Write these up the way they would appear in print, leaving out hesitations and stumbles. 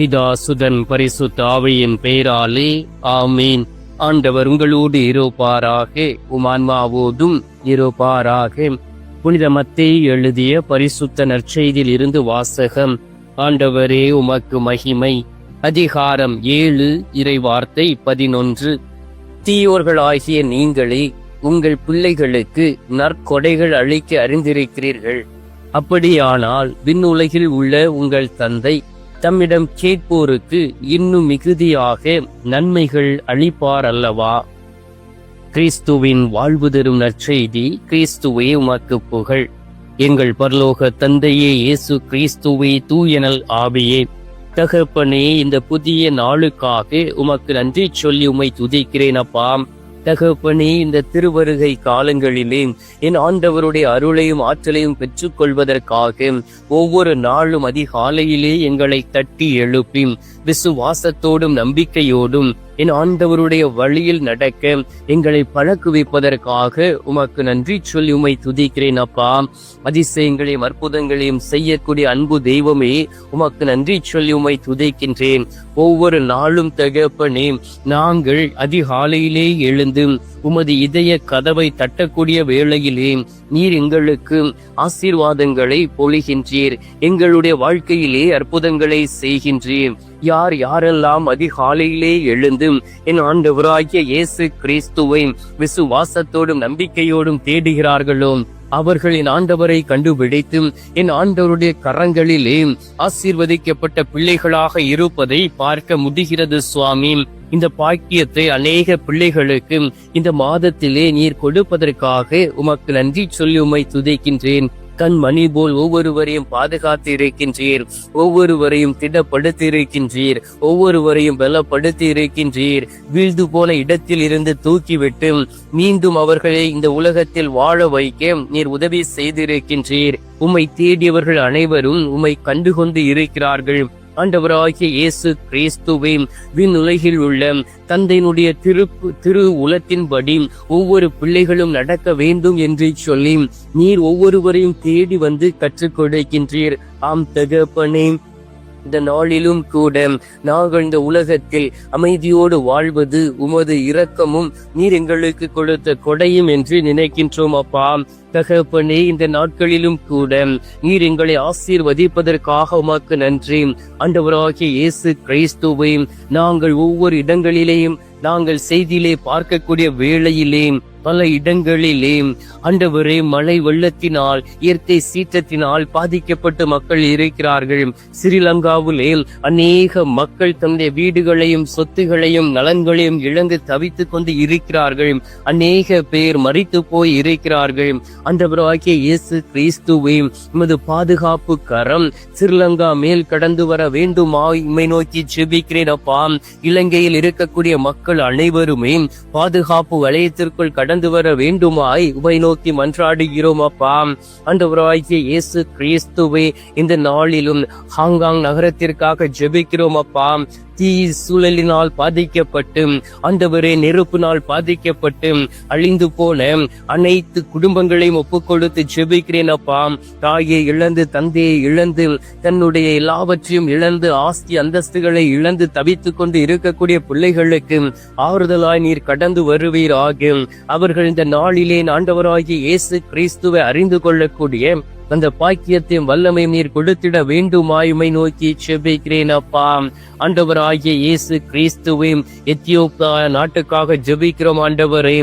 பிதா சுதன் பரிசுத்த ஆவியின் பெயராலே ஆமீன். ஆண்டவர் உங்களோடு இருப்பாராக, உமான்மாவோடும் இருப்பாராக. புனித மத்தேயு எழுதிய பரிசுத்த நற்செய்தியில் இருந்து வாசகம். ஆண்டவரே உமக்கு மகிமை. அதிகாரம் 7, இறைவார்த்தை 11. தீயோர்களாகிய நீங்களே உங்கள் பிள்ளைகளுக்கு நற்கொடைகள் அளிக்க அறிந்திருக்கிறீர்கள். அப்படியானால் விண்ணுலகில் உள்ள உங்கள் தந்தை தம்மிடம் கேட்போருக்கு இன்னும் மிகுதியாக நன்மைகள் அளிப்பார் அல்லவா? கிறிஸ்துவின் வாழ்வு தரும் நற்செய்தி. கிறிஸ்துவே உமக்கு புகழ். எங்கள் பரலோக தந்தையே, இயேசு கிறிஸ்துவே, தூயனல் ஆவியே, தகப்பனே, இந்த புதிய நாளுக்காக உமக்கு நன்றி சொல்லி உம்மை துதிக்கிறேன் அப்பா. தகப்பனே, இந்த திருவருகை காலங்களிலே என் ஆண்டவருடைய அருளையும் ஆற்றலையும் பெற்றுக்கொள்வதற்காக ஒவ்வொரு நாளும் அதிகாலையிலே எங்களை தட்டி எழுப்பி விசுவாசத்தோடும் நம்பிக்கையோடும் என் ஆண்டவருடைய வழியில் நடக்க எங்களை பழக்குவிப்பதற்காக உமக்கு நன்றி சொல்லி உம்மை துதிக்கிறேன் அப்பா. அதிசயங்களையும் அற்புதங்களையும் செய்யக்கூடிய அன்பு தெய்வமே, உமக்கு நன்றி சொல்லி உம்மை துதிக்கின்றேன். ஒவ்வொரு நாளும் தகப்பனே, நாங்கள் அதிகாலையிலே எழுந்து உமது இதய கதவை தட்டக்கூடிய வேளையிலே நீர் எங்களுக்கு ஆசீர்வாதங்களை பொழிகின்றீர். எங்களுடைய வாழ்க்கையிலே அற்புதங்களை செய்கின்றீர். யார் யாரெல்லாம் அதிகாலையிலே எழுந்து என் ஆண்டவராகிய இயேசு கிறிஸ்துவை விசுவாசத்தோடும் நம்பிக்கையோடும் தேடுகிறார்களோ அவர்கள் என் ஆண்டவரை கண்டுபிடித்து என் ஆண்டவருடைய கரங்களிலே ஆசீர்வதிக்கப்பட்ட பிள்ளைகளாக இருப்பதை பார்க்க முடிகிறது சுவாமி. இந்த பாக்கியத்தை அநேக பிள்ளைகளுக்கு இந்த மாதத்திலே நீர் கொடுப்பதற்காக உமக்கு நன்றி சொல்லி உம்மை துதிக்கின்றேன். கண் மணி போல் ஒவ்வொருவரையும் பாதுகாத்து இருக்கின்றீர். ஒவ்வொருவரையும் திடப்படுத்தி இருக்கின்றீர். ஒவ்வொருவரையும் பலப்படுத்தி இருக்கின்றீர். வீழ்ந்து போன இடத்தில் இருந்து தூக்கிவிட்டு மீண்டும் அவர்களை இந்த உலகத்தில் வாழ வைக்க நீர் உதவி செய்திருக்கின்றீர். உம்மை தேடியவர்கள் அனைவரும் உம்மை கண்டுகொண்டு இருக்கிறார்கள். ஆண்டவராகிய இயேசு கிறிஸ்துவே, விண்ணுலகில் உள்ள தந்தையினுடைய திரு உலத்தின்படி ஒவ்வொரு பிள்ளைகளும் நடக்க வேண்டும் என்று சொல்லி நீர் ஒவ்வொருவரையும் தேடி வந்து கற்றுக் கொடுக்கின்றீர். ஆம் தகப்பனே, இந்த நாளிலும் கூட நாங்கள் இந்த உலகத்தில் அமைதியோடு வாழ்வது உமது இரக்கமும் நீர் எங்களுக்கு கொடுத்த கொடையும் என்று நினைக்கின்றோம் அப்பா. தகப்பனே, இந்த நாட்களிலும் கூட நீர் எங்களை ஆசீர்வதிப்பதற்காக உமக்கு நன்றி. ஆண்டவராகிய இயேசு கிறிஸ்துவை நாங்கள் ஒவ்வொரு இடங்களிலேயும் நாங்கள் செய்தியிலே பார்க்கக்கூடிய வேளையிலே பல இடங்களிலே ஆண்டவரே மழை வெள்ளத்தினால் இயற்கை சீற்றத்தினால் பாதிக்கப்பட்ட மக்கள் இருக்கிறார்கள். ஸ்ரீலங்காவிலே அநேக மக்கள் தன்னுடைய வீடுகளையும் சொத்துகளையும் நலன்களையும் இழந்து தவித்துக் கொண்டு இருக்கிறார்கள். அநேக பேர் மரித்து போய் இருக்கிறார்கள். ஆண்டவராகிய இயேசு கிறிஸ்துவே, உமது பாதுகாப்பு கரம் ஸ்ரீலங்கா மேல் கடந்து வர வேண்டுமா உம்மை நோக்கி ஜெபிக்கிறேன் அப்பா. இலங்கையில் இருக்கக்கூடிய மக்கள் அனைவருமே பாதுகாப்பு வலயத்திற்குள் கடந்து வர வேண்டுமாய் உம்மை நோக்கி மன்றாடுகிறோம் அப்பா. ஆண்டவராகிய இயேசு கிறிஸ்துவே, இந்த நாளிலும் ஹாங்காங் நகரத்திற்காக ஜெபிக்கிறோம் அப்பா. தீ சூழலினால் பாதிக்கப்பட்டு ஆண்டவரே நெருப்பினால் பாதிக்கப்பட்டு அழிந்து போன அனைத்து குடும்பங்களையும் ஒப்புக் கொடுத்து ஜெபிக்கிறேன் அப்பா. தாயை இழந்து தந்தையை இழந்து தன்னுடைய எல்லாவற்றையும் இழந்து ஆஸ்தி அந்தஸ்துகளை இழந்து தவித்துக் கொண்டு இருக்கக்கூடிய பிள்ளைகளுக்கு ஆறுதலாய் நீர் கடந்து வருவீராக. அவர்கள் இந்த நாளிலே ஆண்டவராகிய இயேசு கிறிஸ்துவை அறிந்து கொள்ளக்கூடிய அந்த பாக்கியத்தையும் வல்லமையும் நீர் கொடுத்திட வேண்டுமாய் உம்மை நோக்கி ஜெபிக்கிறேன் அப்பா. ஆண்டவராகிய இயேசு கிறிஸ்துவே, எத்தியோப்பியா நாட்டுக்காக ஜெபிக்கிறோம் ஆண்டவரே.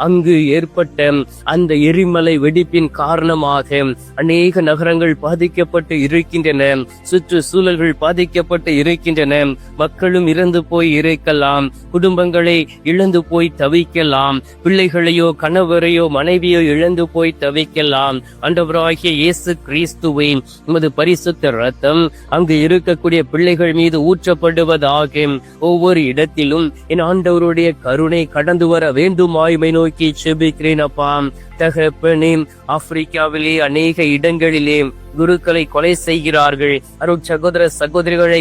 அங்கு ஏற்பட்ட அந்த எரிமலை வெடிப்பின் காரணமாக அநேக நகரங்கள் பாதிக்கப்பட்டு இருக்கின்றன. சுற்றுச்சூழல்கள் பாதிக்கப்பட்டு இருக்கின்றன. மக்களும் இறந்து போய் இருக்கலாம். குடும்பங்களை இழந்து போய் தவிக்கலாம். பிள்ளைகளையோ கணவரையோ மனைவியோ இழந்து போய் தவிக்கலாம். ஆண்டவராகிய இயேசு கிறிஸ்துவே, உமது பரிசுத்த இரத்தம் அங்கு இருக்கக்கூடிய பிள்ளைகள் மீது ஊற்றப்படுவதாக. ஒவ்வொரு இடத்திலும் என் ஆண்டவருடைய கருணை கடந்து வர வேண்டுமாய் உம்மை நோக்கி ஜெபிக்கிறேன் அப்பா. தகப்பனே, ஆப்பிரிக்காவிலே அநேக இடங்களிலே குருக்களை கொலை செய்கிறார்கள். சகோதர சகோதரிகளை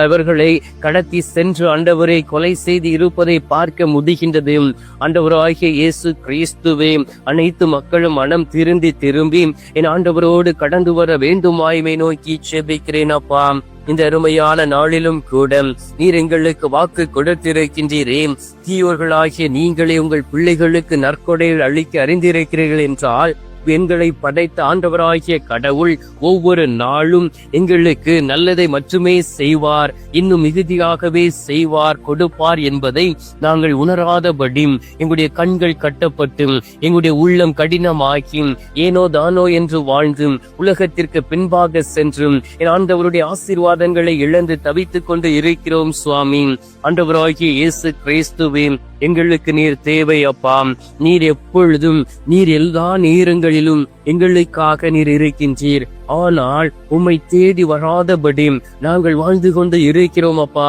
அவர்களை கடத்தி சென்று ஆண்டவரை கொலை செய்து இருப்பதை பார்க்க முடிகின்றது. ஆண்டவராகிய இயேசு கிறிஸ்துவே, அனைத்து மக்களும் மனம் திரும்பி என் ஆண்டவரோடு கடந்து வர வேண்டுமாய்மை நோக்கி செபிக்கிறேன் அப்பா. இந்த அருமையான நாளிலும் கூட நீர் எங்களுக்கு வாக்கு கொடுத்திருக்கின்றீரே, தீயோர்களாகிய நீங்களே உங்கள் பிள்ளைகளுக்கு நற்கொடைகள் அளிக்க அறிந்திருக்கிறீர்கள் என்றால் எங்களை படைத்த ஆண்டவராகிய கடவுள் ஒவ்வொரு நாளும் எங்களுக்கு நல்லதை மட்டுமே செய்வார், இன்னும் மிகுதியாகவே செய்வார், கொடுப்பார் என்பதை நாங்கள் உணராதபடி எங்களுடைய கண்கள் கட்டப்பட்டு எங்களுடைய உள்ளம் கடினமாக்கி ஏனோ தானோ என்று வாழ்ந்து உலகத்திற்கு பின்பாக சென்று என் ஆண்டவருடைய ஆசீர்வாதங்களை இழந்து தவித்துக் கொண்டு இருக்கிறோம் சுவாமி. ஆண்டவராகிய இயேசு கிறிஸ்துவே, எங்களுக்கு நீர் தேவை அப்பா. நீர் எப்பொழுதும், நீர் எல்லா நேரங்களிலும் எங்களுக்காக நீர் இருக்கின்றீர். ஆனால் உம்மை தேடி வராதபடி நாங்கள் வாழ்ந்து கொண்டு இருக்கிறோம் அப்பா.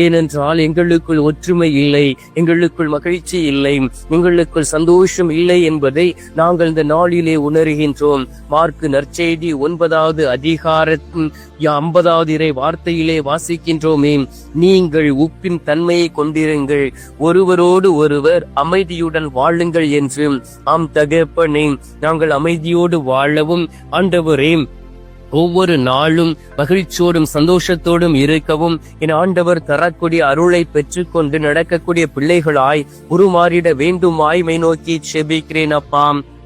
ஏனென்றால் எங்களுக்குள் ஒற்றுமை இல்லை, எங்களுக்குள் மகிழ்ச்சி இல்லை, எங்களுக்குள் சந்தோஷம் இல்லை என்பதை நாங்கள் இந்த நாளிலே உணர்கின்றோம். மார்க்கு நற்செய்தி 9வது அதிகாரத்தின் 50வது இறை வார்த்தையிலே வாசிக்கின்றோமே, நீங்கள் உப்பின் தன்மையை கொண்டிருங்கள், ஒருவரோடு ஒருவர் அமைதியுடன் வாழுங்கள் என்று. ஆம் தகப்பனே, நாங்கள் அமைதியோடு வாழவும் ஆண்டவரே ஒவ்வொரு நாளும் மகிழ்ச்சியோடும் சந்தோஷத்தோடும் இருக்கவும் என் ஆண்டவர் தரக்கூடிய அருளை பெற்றுக்கொண்டு நடக்கக்கூடிய பிள்ளைகளாய் உருமாறிட வேண்டுமாய்மை நோக்கி செபிக்கிறேன் அப்பா.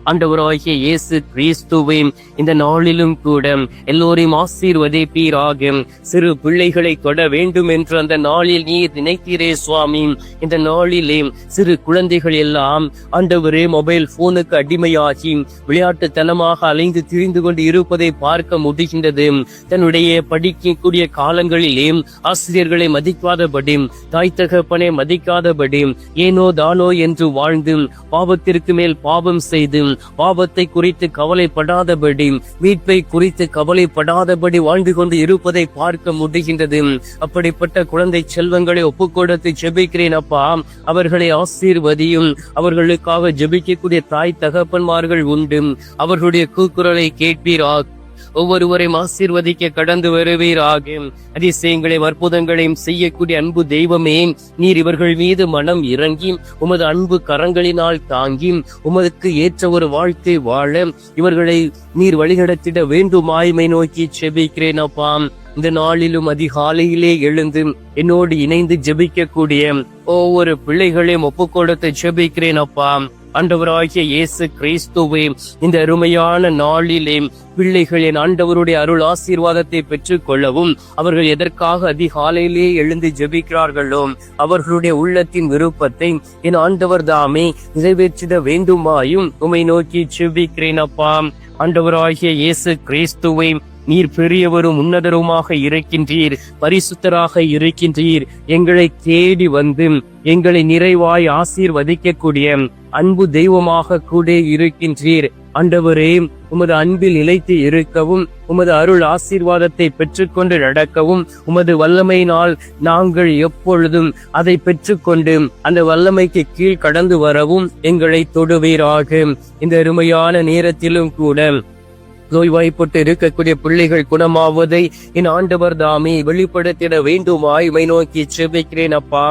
ஆண்டவராகிய இயேசு கிறிஸ்துவே, இந்த நாளிலும் கூட எல்லோரையும் ஆசீர்வதிப்பீராக. சிறு பிள்ளைகளை தொட வேண்டும் என்று அந்த நாளில் நீர் நினைக்கிறே சுவாமி. இந்த நாளிலே சிறு குழந்தைகள் எல்லாம் ஆண்டவரே மொபைல் போனுக்கு அடிமையாகி விளையாட்டுத்தனமாக அலைந்து திரிந்து கொண்டு இருப்பதை பார்க்க முடிகின்றது. தன்னுடைய படிக்கக்கூடிய காலங்களிலே ஆசிரியர்களை மதிக்காதபடி, தாய் தகப்பனை மதிக்காதபடி, ஏனோ தானோ என்று வாழ்ந்து பாவத்திற்கு மேல் பாவம் செய்து பாவத்தை குறித்து கவலைப்படாதபடி, மீட்பை குறித்து கவலைப்படாதபடி வாழ்ந்து கொண்டு இருப்பதை பார்க்க முடிகின்றது. அப்படிப்பட்ட குழந்தை செல்வங்களை ஒப்புக்கொடுத்து ஜெபிக்கிறேன் அப்பா. அவர்களை ஆசீர்வதியும். அவர்களுக்காக ஜெபிக்கக்கூடிய தாய் தகப்பன்மார்கள் உண்டு, அவர்களுடைய கூக்குரலை கேட்பீராக. ஒவ்வொருவரையும் ஆசீர்வதிக்க கடந்து வருவீராக. அதிசயங்களையும் அற்புதங்களையும் செய்யக்கூடிய அன்பு தெய்வமே, நீர் இவர்கள் மீது மனம் இறங்கி உமது அன்பு கரங்களினால் தாங்கி உமதுக்கு ஏற்ற ஒரு வாழ்க்கை வாழ இவர்களை நீர் வழிநடத்திட வேண்டுமாய்மை நோக்கி செபிக்கிறேன் அப்பா. இந்த நாளிலும் அதிகாலையிலே எழுந்து என்னோடு இணைந்து ஜெபிக்கக்கூடிய ஒவ்வொரு பிள்ளைகளையும் ஒப்புக்கொடுத்து ஜெபிக்கிறேன் அப்பா. ஆண்டவராகிய இயேசு கிறிஸ்துவே, இந்த அருமையான நாளிலே பிள்ளைகள் என் ஆண்டவருடைய அருள் ஆசீர்வாதத்தை பெற்றுக் கொள்ளவும், அவர்கள் எதற்காக அதிகாலையிலே எழுந்து ஜெபிக்கிறார்களோ அவர்களுடைய உள்ளத்தின் விருப்பத்தை என் ஆண்டவர் தாமே நிறைவேற்றிட வேண்டுமாயும் உம்மை நோக்கி ஜெபிக்கிறேன் அப்பா. ஆண்டவராகிய இயேசு கிறிஸ்துவே, நீர் பெரியவரும் உன்னதருமாக இருக்கின்றீர், பரிசுத்தராக இருக்கின்றீர். எங்களை தேடி வந்து எங்களை நிறைவாய் ஆசீர்வதிக்கக்கூடிய அன்பு தெய்வமாக கூட இருக்கின்றீர். ஆண்டவரே, உமது அன்பில் நிலைத்து இருக்கவும், உமது அருள் ஆசீர்வாதத்தை பெற்றுக்கொண்டு நடக்கவும், உமது வல்லமையினால் நாங்கள் எப்பொழுதும் அதை பெற்றுக்கொண்டு அந்த வல்லமைக்கு கீழ் கடந்து வரவும் எங்களை தொடுவீராக. இந்த அருமையான நேரத்திலும் கூட நோய்வாய்ப்பட்டு இருக்கக்கூடிய பிள்ளைகள் குணமாவதை என் ஆண்டவர் தாமே வெளிப்படுத்திட வேண்டுமாய் நோக்கி செபிக்கிறேன் அப்பா.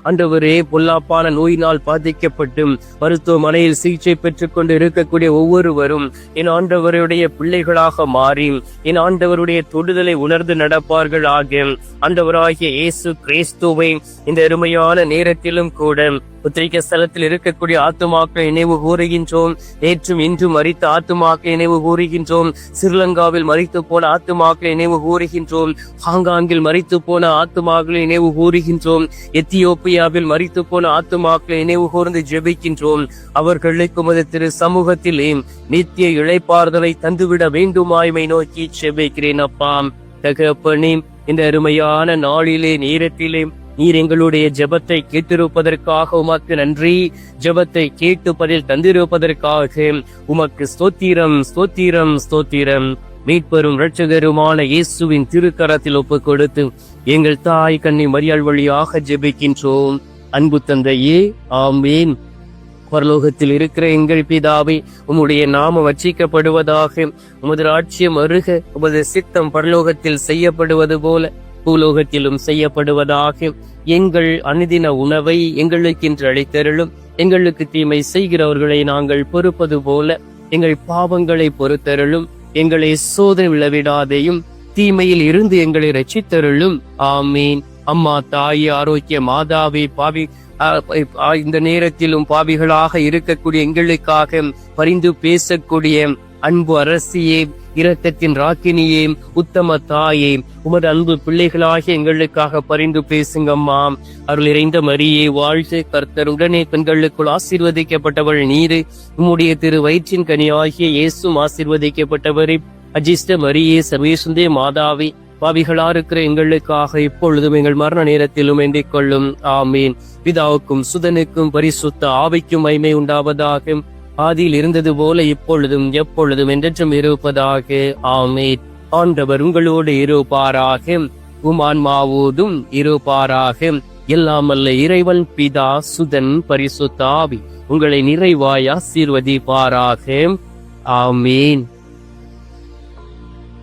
ஆண்டவரே, பொல்லாப்பான நோயினால் பாதிக்கப்பட்டு மருத்துவமனையில் சிகிச்சை பெற்றுக் கொண்டு இருக்கக்கூடிய ஒவ்வொருவரும் என் ஆண்டவருடைய பிள்ளைகளாக மாறி என் ஆண்டவருடைய தொடுதலை உணர்ந்து நடப்பார்கள் ஆக. ஆண்டவராகிய இயேசு கிறிஸ்துவை, இந்த அருமையான நேரத்திலும் கூட உத்திரிக்க ஸ்தலத்தில் இருக்கக்கூடிய ஆத்துமாக்களை நினைவு கூறுகின்றோம். நேற்றும் இன்றும் மரித்த ஆத்துமாக்களை நினைவு கூறுகின்றோம். ஸ்ரீலங்காவில் மரித்து போன ஆத்துமாக்களை நினைவு கூறுகின்றோம். ஹாங்காங்கில் மரித்து போன ஆத்துமாக்களை நினைவு கூறுகின்றோம். எத்தியோப்பியாவில் மரித்து போன ஆத்துமாக்களை நினைவு கூர்ந்து ஜெபிக்கின்றோம். அவர்களுக்கு உமது திரு சமூகத்திலே நித்திய இளைப்பாறுதலை தந்துவிட வேண்டுமாய்மை நோக்கி ஜெபிக்கிறேன் அப்பா. தகப்பனே, இந்த அருமையான நாளிலே நேரத்திலே நீர் எங்களுடைய ஜெபத்தை கேட்டிருப்பதற்காக உமக்கு நன்றி. ஜெபத்தை கேட்டு பதில் தந்திருப்பதற்காக உமக்கு ஸ்தோத்திரம், ஸ்தோத்திரம், ஸ்தோத்திரம். மீட்பெரும் இரட்சகருமான இயேசுவின் திருக்கரத்தில் ஒப்புக் கொடுத்து எங்கள் தாய் கன்னி மரியாள் வழியாக ஜெபிக்கின்றோம். அன்பு தந்தையே, ஆமேன். பரலோகத்தில் இருக்கிற எங்கள் பிதாவே, உம்முடைய நாமம் வச்சிக்கப்படுவதாக. உமது ராஜ்யம் வருக. உமது சித்தம் பரலோகத்தில் செய்யப்படுவது போல பூலோகத்திலும் செய்யப்படுவதாக. எங்கள் அனுதின உணவை எங்களுக்கு இன்று அளித்தருளும். எங்களுக்கு தீமை செய்கிறவர்களை நாங்கள் பொறுப்பது போல எங்கள் பாவங்களை பொறுத்தருளும். எங்களை சோதனை விழவிடாதையும், தீமையில் இருந்து எங்களை ரட்சித்தருளும். ஆமீன். அம்மா தாயே, ஆரோக்கிய மாதாவே, இந்த நேரத்திலும் பாவிகளாக இருக்கக்கூடிய எங்களுக்காக பரிந்து பேசக்கூடிய அன்பு அரசியே, இரக்கத்தின் ராக்கினியே, உத்தம தாயே, உமது அன்பு பிள்ளைகளாக எங்களுக்காக பரிந்து பேசுங்கம்மா. அருள் நிறைந்த மரியே வாழ்க, கர்த்தர் உடனே பெண்களுக்குள் ஆசீர்வதிக்கப்பட்டவள் நீரு. உம்முடைய திரு வயிற்றின் கனியாகிய இயேசும் ஆசீர்வதிக்கப்பட்டவரே. அஜிஷ்ட மரியே, சர்வேசுந்தே மாதாவே, பாவிகளா இருக்கிற எங்களுக்காக இப்பொழுதும் எங்கள் மரண நேரத்திலும் வேண்டிக் கொள்ளும். ஆமீன். பிதாவுக்கும் சுதனுக்கும் பரிசுத்த ஆவிக்கும் மகிமை உண்டாவதாக. ஆதியில் இருந்தது போல இப்பொழுதும் எப்பொழுதும் என்றென்றும் இருப்பதாக. ஆமீன். ஆண்டவர் உங்களோடு இருப்பாராக. உமான்மாவோதும் இருப்பாராக. எல்லாம் வல்ல இறைவன் பிதா, சுதன், பரிசுத்த ஆவி உங்களை நிறைவாய் ஆசீர்வதிப்பாராக. ஆமீன்.